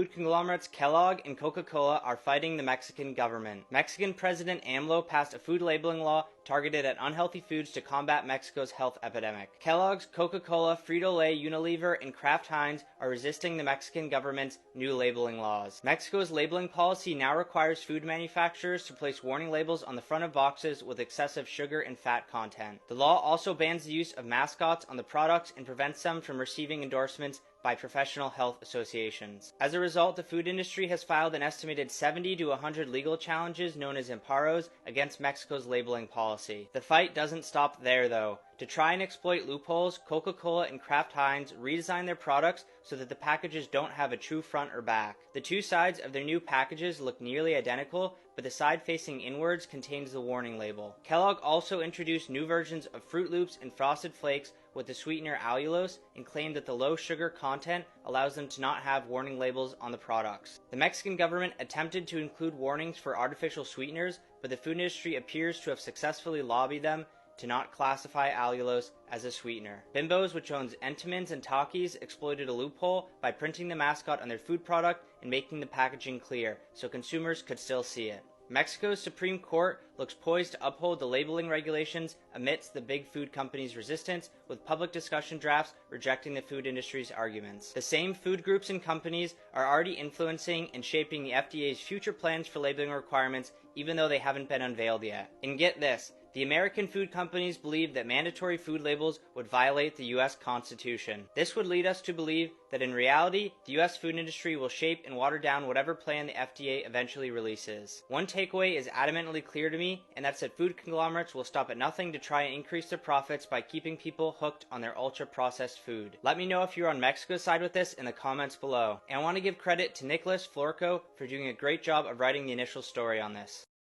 Food conglomerates Kellogg and Coca-Cola are fighting the Mexican government. Mexican President AMLO passed a food labeling law targeted at unhealthy foods to combat Mexico's health epidemic. Kellogg's, Coca-Cola, Frito-Lay, Unilever, and Kraft Heinz are resisting the Mexican government's new labeling laws. Mexico's labeling policy now requires food manufacturers to place warning labels on the front of boxes with excessive sugar and fat content. The law also bans the use of mascots on the products and prevents them from receiving endorsements by professional health associations. As a result, the food industry has filed an estimated 70 to 100 legal challenges known as amparos against Mexico's labeling policy. The fight doesn't stop there, though. To try and exploit loopholes, Coca-Cola and Kraft Heinz redesigned their products so that the packages don't have a true front or back. The two sides of their new packages look nearly identical, but the side facing inwards contains the warning label. Kellogg also introduced new versions of Fruit Loops and Frosted Flakes with the sweetener allulose and claimed that the low sugar content allows them to not have warning labels on the products. The Mexican government attempted to include warnings for artificial sweeteners, but the food industry appears to have successfully lobbied them to not classify allulose as a sweetener. Bimbo's, which owns Entenmann's and Takis, exploited a loophole by printing the mascot on their food product and making the packaging clear so consumers could still see it. Mexico's Supreme Court looks poised to uphold the labeling regulations amidst the big food companies' resistance, with public discussion drafts rejecting the food industry's arguments. The same food groups and companies are already influencing and shaping the FDA's future plans for labeling requirements, even though they haven't been unveiled yet. And get this, the American food companies believe that mandatory food labels would violate the U.S. Constitution. This would lead us to believe that in reality, the U.S. food industry will shape and water down whatever plan the FDA eventually releases. One takeaway is adamantly clear to me, and that's that food conglomerates will stop at nothing to try and increase their profits by keeping people hooked on their ultra-processed food. Let me know if you're on Mexico's side with this in the comments below. And I want to give credit to Nicholas Florco for doing a great job of writing the initial story on this.